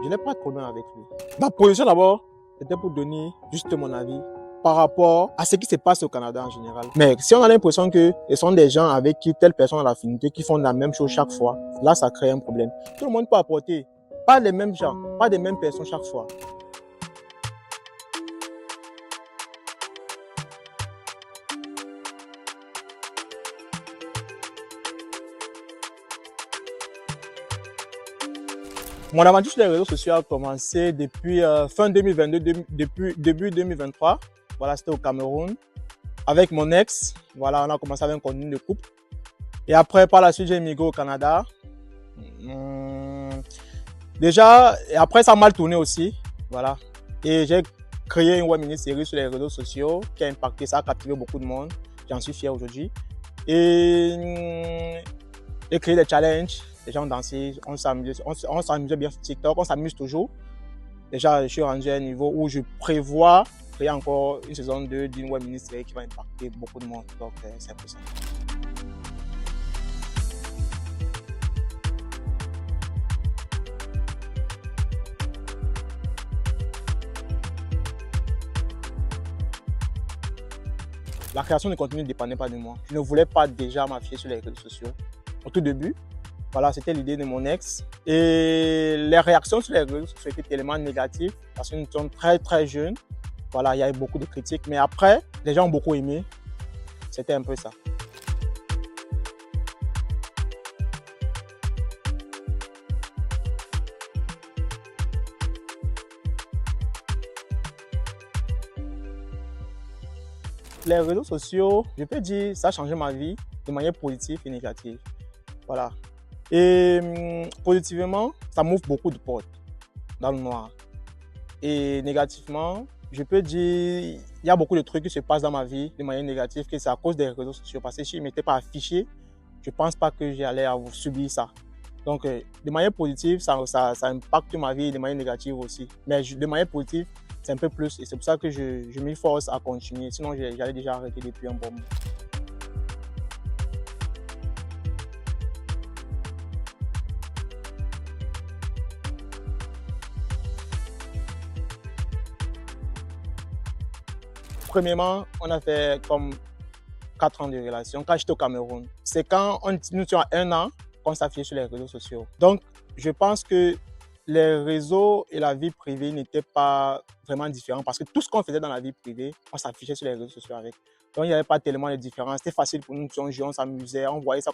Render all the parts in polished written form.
Je n'ai pas de problème avec lui. Ma position d'abord, c'était pour donner juste mon avis par rapport à ce qui se passe au Canada en général. Mais si on a l'impression que ce sont des gens avec qui telle personne a l'affinité, qui font la même chose chaque fois, là, ça crée un problème. Tout le monde peut apporter, pas les mêmes gens, pas les mêmes personnes chaque fois. Mon aventure sur les réseaux sociaux a commencé depuis fin 2022, depuis début 2023. Voilà, c'était au Cameroun. Avec mon ex, voilà, on a commencé avec un contenu de couple. Et après, par la suite, j'ai migré au Canada. Déjà, et après, ça a mal tourné aussi. Voilà. Et j'ai créé une web mini-série sur les réseaux sociaux qui a impacté, ça a captivé beaucoup de monde. J'en suis fier aujourd'hui. Et j'ai créé des challenges. Les gens dansaient, on s'amusait bien sur TikTok, on s'amuse toujours. Déjà, je suis rendu à un niveau où je prévois créer encore une saison 2 d'une web mini-série qui va impacter beaucoup de monde. Donc, c'est un peu ça. La création de contenu ne dépendait pas de moi. Je ne voulais pas déjà m'afficher sur les réseaux sociaux. Au tout début, voilà, c'était l'idée de mon ex. Et les réactions sur les réseaux sociaux étaient tellement négatives parce que nous sommes très très jeunes. Voilà, il y avait beaucoup de critiques. Mais après, les gens ont beaucoup aimé. C'était un peu ça. Les réseaux sociaux, je peux dire, ça a changé ma vie de manière positive et négative. Voilà. Et positivement, ça m'ouvre beaucoup de portes dans le noir. Et négativement, je peux dire, il y a beaucoup de trucs qui se passent dans ma vie de manière négative, que c'est à cause des réseaux sociaux. Parce que si je ne m'étais pas affiché, je ne pense pas que j'allais subir ça. Donc, de manière positive, ça impacte ma vie, de manière négative aussi. Mais de manière positive, c'est un peu plus. Et c'est pour ça que je m'efforce à continuer. Sinon, j'allais déjà arrêter depuis un bon moment. Premièrement, on a fait comme 4 ans de relation quand j'étais au Cameroun. C'est quand nous étions à 1 an qu'on s'affichait sur les réseaux sociaux. Donc, je pense que les réseaux et la vie privée n'étaient pas vraiment différents parce que tout ce qu'on faisait dans la vie privée, on s'affichait sur les réseaux sociaux avec. Donc, il n'y avait pas tellement de différence. C'était facile pour nous, nous étions jeunes, on s'amusait, on voyait ça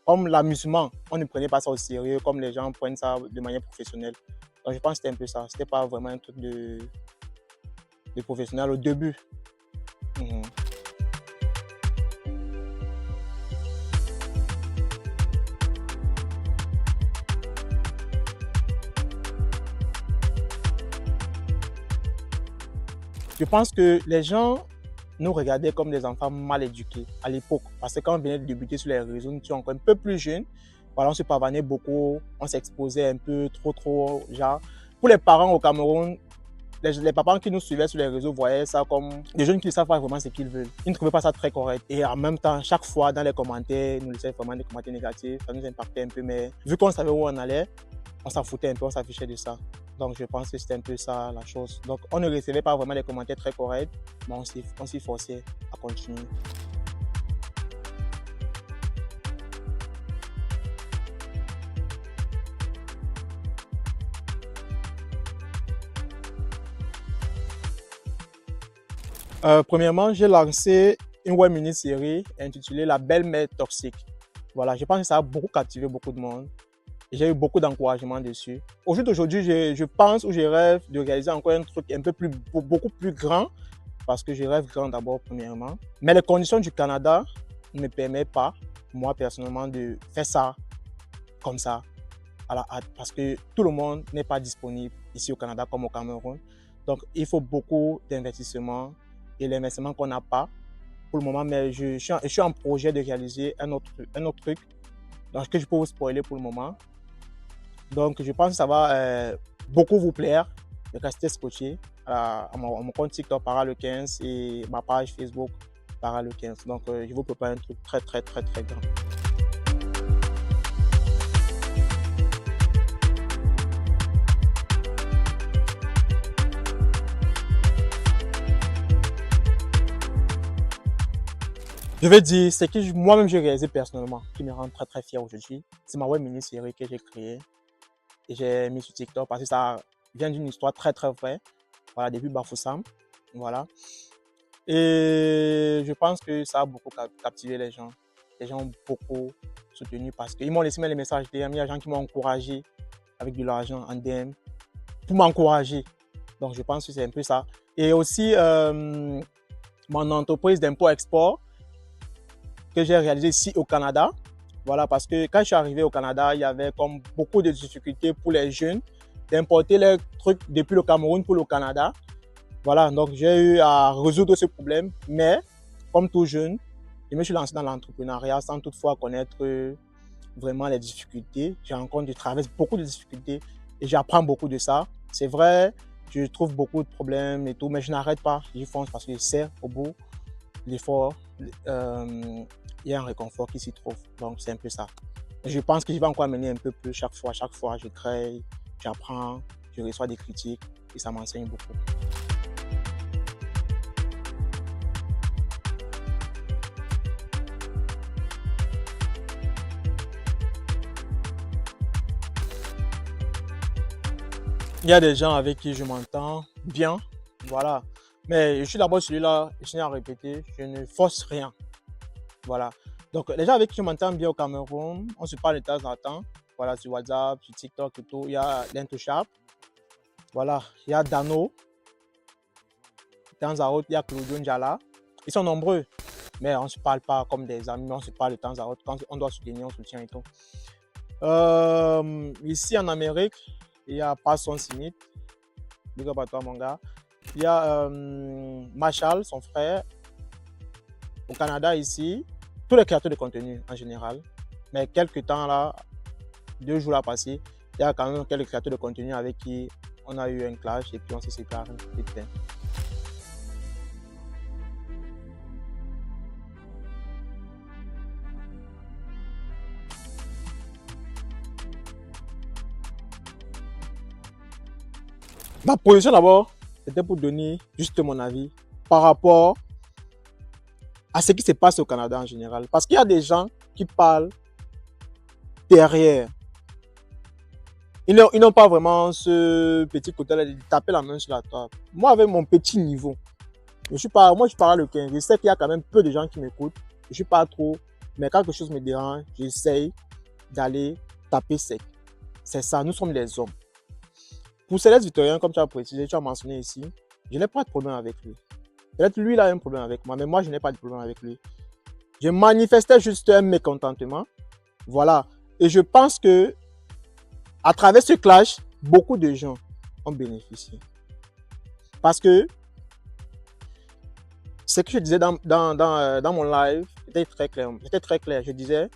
comme l'amusement. On ne prenait pas ça au sérieux comme les gens prennent ça de manière professionnelle. Donc, je pense que c'était un peu ça. C'était pas vraiment un truc de professionnel au début. Je pense que les gens nous regardaient comme des enfants mal éduqués à l'époque. Parce que quand on venait de débuter sur les réseaux, nous étions encore un peu plus jeunes. Voilà, on se pavanait beaucoup, on s'exposait un peu trop, genre. Pour les parents au Cameroun, les parents qui nous suivaient sur les réseaux voyaient ça comme des jeunes qui ne savent pas vraiment ce qu'ils veulent. Ils ne trouvaient pas ça très correct. Et en même temps, chaque fois dans les commentaires, ils nous laissaient vraiment des commentaires négatifs. Ça nous impactait un peu, mais vu qu'on savait où on allait, on s'en foutait un peu, on s'affichait de ça. Donc je pense que c'était un peu ça la chose. Donc on ne recevait pas vraiment des commentaires très corrects, mais on s'y forçait à continuer. Premièrement, j'ai lancé une web mini-série intitulée La belle-mère toxique. Voilà, je pense que ça a beaucoup captivé beaucoup de monde. J'ai eu beaucoup d'encouragement dessus. Au jour d'aujourd'hui, je pense ou je rêve de réaliser encore un truc un peu plus, beaucoup plus grand, parce que je rêve grand d'abord, premièrement. Mais les conditions du Canada ne me permettent pas, moi personnellement, de faire ça comme ça, à la hâte, parce que tout le monde n'est pas disponible ici au Canada comme au Cameroun. Donc, il faut beaucoup d'investissement et l'investissement qu'on n'a pas pour le moment, mais je suis en projet de réaliser un autre truc, donc que je peux vous spoiler pour le moment. Donc, je pense que ça va beaucoup vous plaire. Donc, restez scotché à mon compte TikTok Para le 15 et ma page Facebook Para le 15. Donc, je vous prépare un truc très grand. Je vais dire, c'est que moi-même j'ai réalisé personnellement, qui me rend très très fier aujourd'hui. C'est ma web mini-série que j'ai créée et j'ai mis sur TikTok parce que ça vient d'une histoire très très vraie. Voilà, depuis Bafoussam. Voilà. Et je pense que ça a beaucoup captivé les gens. Les gens ont beaucoup soutenu parce qu'ils m'ont laissé même les messages DM. Il y a des gens qui m'ont encouragé avec de l'argent en DM pour m'encourager. Donc je pense que c'est un peu ça. Et aussi mon entreprise d'import-export que j'ai réalisée ici au Canada. Voilà, parce que quand je suis arrivé au Canada, il y avait comme beaucoup de difficultés pour les jeunes d'importer leurs trucs depuis le Cameroun pour le Canada. Voilà, donc j'ai eu à résoudre ce problème, mais comme tout jeune, je me suis lancé dans l'entrepreneuriat sans toutefois connaître vraiment les difficultés. Je traverse beaucoup de difficultés et j'apprends beaucoup de ça. C'est vrai, je trouve beaucoup de problèmes et tout, mais je n'arrête pas, j'y fonce parce que je sais au bout de l'effort, il y a un réconfort qui s'y trouve. Donc c'est un peu ça. Je pense que je vais encore amener un peu plus chaque fois, je crée, j'apprends, je reçois des critiques et ça m'enseigne beaucoup. Il y a des gens avec qui je m'entends bien, voilà. Mais je suis d'abord celui-là, je tiens à répéter, je ne force rien, voilà. Donc les gens avec qui je m'entends bien au Cameroun, on se parle de temps en temps, voilà, sur WhatsApp, sur TikTok et tout. Il y a l'Intouchable, voilà, il y a Dano, de temps à autre, il y a Claudio Njala. Ils sont nombreux, mais on ne se parle pas comme des amis, mais on se parle de temps à autre. Quand on doit soutenir, on soutient et tout. Ici en Amérique, il y a Passon Simit, big up à toi mon gars. Il y a Marshall, son frère. Au Canada ici, tous les créateurs de contenu en général. Mais quelques temps là, 2 jours là passés, il y a quand même quelques créateurs de contenu avec qui on a eu un clash et puis on s'est séparés. Ma position d'abord, c'était pour donner juste mon avis par rapport à ce qui se passe au Canada en général. Parce qu'il y a des gens qui parlent derrière. Ils n'ont pas vraiment ce petit côté-là de taper la main sur la table. Moi, avec mon petit niveau, moi, je parle le 15. Je sais qu'il y a quand même peu de gens qui m'écoutent. Je ne suis pas trop, mais quelque chose me dérange, j'essaye d'aller taper sec. C'est ça, nous sommes les hommes. Pour Céleste Victorien, comme tu as précisé, tu as mentionné ici, je n'ai pas de problème avec lui. Peut-être lui, il a un problème avec moi, mais moi, je n'ai pas de problème avec lui. Je manifestais juste un mécontentement. Voilà. Et je pense que à travers ce clash, beaucoup de gens ont bénéficié. Parce que ce que je disais dans mon live était très clair. C'était très clair. Je disais,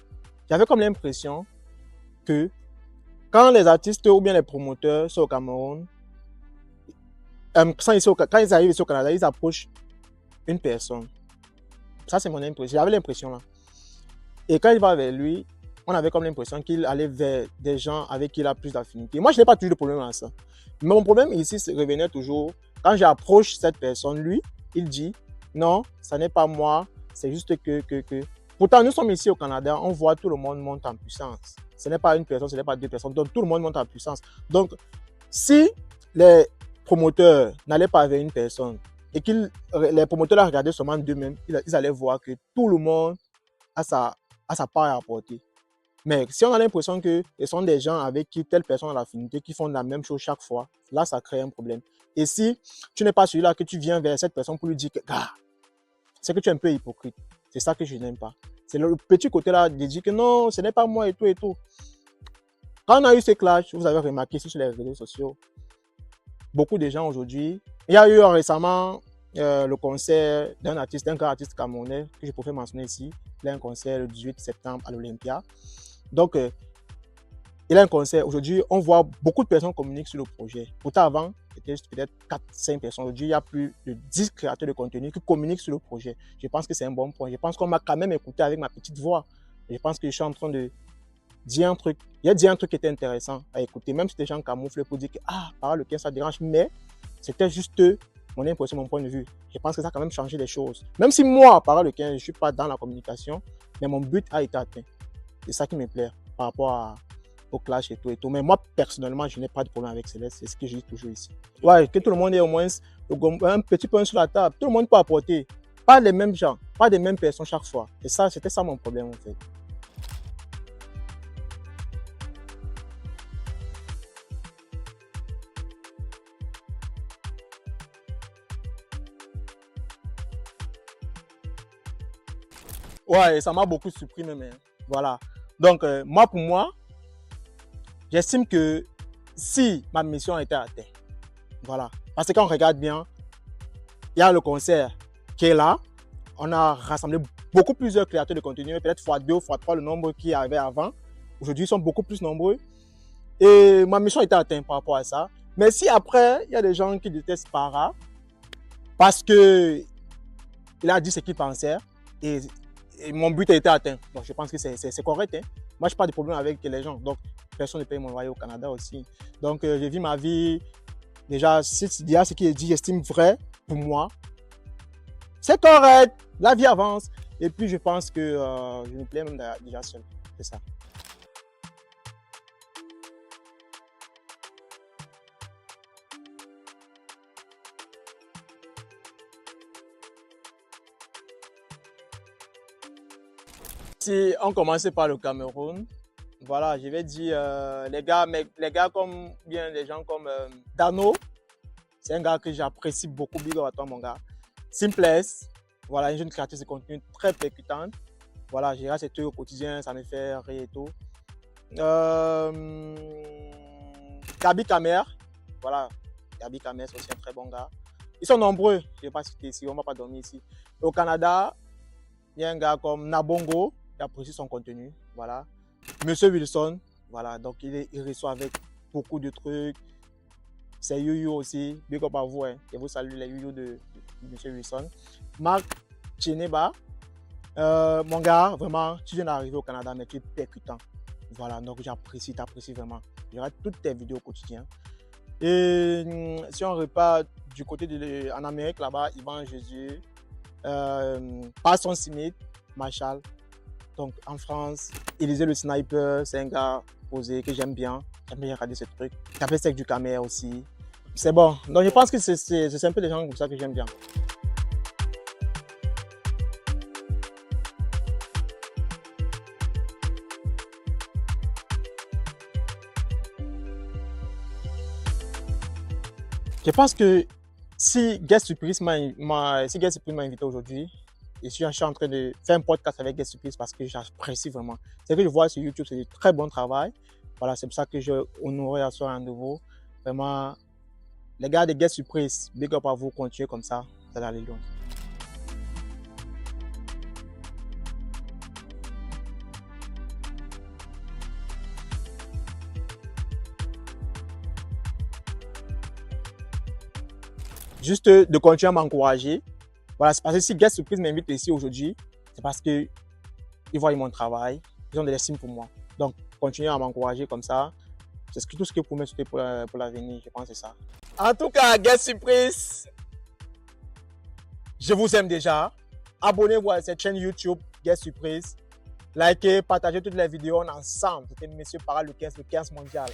j'avais comme l'impression que quand les artistes ou bien les promoteurs sont au Cameroun, quand ils arrivent ici au Canada, ils approchent une personne. Ça, c'est mon impression. J'avais l'impression là. Et quand il va vers lui, on avait comme l'impression qu'il allait vers des gens avec qui il a plus d'affinité. Moi, je n'ai pas toujours de problème avec ça. Mais mon problème ici revenait toujours, quand j'approche cette personne, lui, il dit, non, ça n'est pas moi, c'est juste que. Pourtant, nous sommes ici au Canada, on voit tout le monde monte en puissance. Ce n'est pas une personne, ce n'est pas deux personnes, donc tout le monde monte en puissance. Donc, si les promoteurs n'allaient pas vers une personne et que les promoteurs la regardaient seulement d'eux-mêmes, ils allaient voir que tout le monde a sa part à apporter. Mais si on a l'impression que ce sont des gens avec qui telle personne a l'affinité, qui font la même chose chaque fois, là, ça crée un problème. Et si tu n'es pas celui-là, que tu viens vers cette personne pour lui dire que, c'est que tu es un peu hypocrite. C'est ça que je n'aime pas. C'est le petit côté-là de dire que non, ce n'est pas moi et tout et tout. Quand on a eu ces clashs, vous avez remarqué sur les réseaux sociaux, beaucoup de gens aujourd'hui, il y a eu récemment le concert d'un grand artiste camerounais que je pourrais mentionner ici. Il a un concert le 18 septembre à l'Olympia. Donc, il a un concert. Aujourd'hui, on voit beaucoup de personnes communiquer sur le projet. Pourtant, avant, c'était peut-être 4-5 personnes. Aujourd'hui, il y a plus de 10 créateurs de contenu qui communiquent sur le projet. Je pense que c'est un bon point. Je pense qu'on m'a quand même écouté avec ma petite voix. Je pense que je suis en train de dire un truc. Il a dit un truc qui était intéressant à écouter. Même si des gens camouflent pour dire que, par le 15, ça dérange. Mais c'était juste mon impression, mon point de vue. Je pense que ça a quand même changé les choses. Même si moi, par le 15, je ne suis pas dans la communication, mais mon but a été atteint. C'est ça qui me plaît par rapport au clash et tout et tout. Mais moi, personnellement, je n'ai pas de problème avec Céleste. C'est ce que je dis toujours ici. Ouais, que tout le monde ait au moins un petit point sur la table. Tout le monde peut apporter. Pas les mêmes gens, pas les mêmes personnes chaque fois. Et ça, c'était ça mon problème en fait. Ouais, ça m'a beaucoup surpris même. Voilà. Donc, moi, pour moi, j'estime que si ma mission était atteinte, voilà. Parce que quand on regarde bien, il y a le concert qui est là. On a rassemblé plusieurs créateurs de contenu, peut-être x2, x3 le nombre qu'il y avait avant. Aujourd'hui, ils sont beaucoup plus nombreux. Et ma mission était atteinte par rapport à ça. Mais si après, il y a des gens qui détestent Para parce qu'il a dit ce qu'il pensait et mon but a été atteint. Donc, je pense que c'est correct. Hein. Moi, je n'ai pas de problème avec les gens. Donc, personne ne paye mon loyer au Canada aussi. Donc, je vis ma vie. Déjà, si il y a ce qui est dit, j'estime vrai pour moi. C'est correct. La vie avance. Et puis, je pense que je me plais même déjà seul. C'est ça. Si on commençait par le Cameroun, voilà, je vais dire les gars comme bien les gens comme Dano, c'est un gars que j'apprécie beaucoup, big up à toi mon gars. Simplesse, voilà, une jeune créatrice de contenu très percutante. Voilà, j'ai ses trucs au quotidien, ça me fait rire et tout. Gabi Kamer, voilà, Gabi Kamer c'est aussi un très bon gars. Ils sont nombreux, je ne vais pas citer ici, on ne va pas dormir ici. Au Canada, il y a un gars comme Nabongo, j'apprécie son contenu, voilà. Monsieur Wilson, voilà, donc il reçoit avec beaucoup de trucs. C'est Yuyu aussi, big up à vous, hein. Je vous salue les Yuyu de Monsieur Wilson. Marc Cheneba, mon gars, vraiment, tu viens d'arriver au Canada, mais tu es percutant. Voilà, donc j'apprécie, t'apprécie vraiment. Je regarde toutes tes vidéos au quotidien. Et si on repart du côté en Amérique, là-bas, Yvan Jésus, Passon Simit, Marshall. Donc en France, Élisée le Sniper, c'est un gars posé que j'aime bien. J'aime bien regarder ce truc. Café Sec du Camer aussi. C'est bon. Donc je pense que c'est un peu des gens comme ça que j'aime bien. Je pense que si Guest Surprise m'a invité aujourd'hui, et si je suis en train de faire un podcast avec Guest Surprise parce que j'apprécie vraiment. Ce que je vois sur YouTube, c'est du très bon travail. Voilà, c'est pour ça que je honorerai à ce rendez-vous. Vraiment, les gars de Guest Surprise, big up à vous, continuez comme ça, vous allez aller loin. Juste de continuer à m'encourager. Voilà, c'est parce que si Guest Surprise m'invite ici aujourd'hui, c'est parce qu'ils voient mon travail, ils ont de l'estime pour moi. Donc, continuez à m'encourager comme ça. C'est tout ce que vous pouvez me souhaiter pour l'avenir, je pense que c'est ça. En tout cas, Guest Surprise, je vous aime déjà. Abonnez-vous à cette chaîne YouTube, Guest Surprise. Likez, partagez toutes les vidéos ensemble. C'était Monsieur Para le 15 mondial.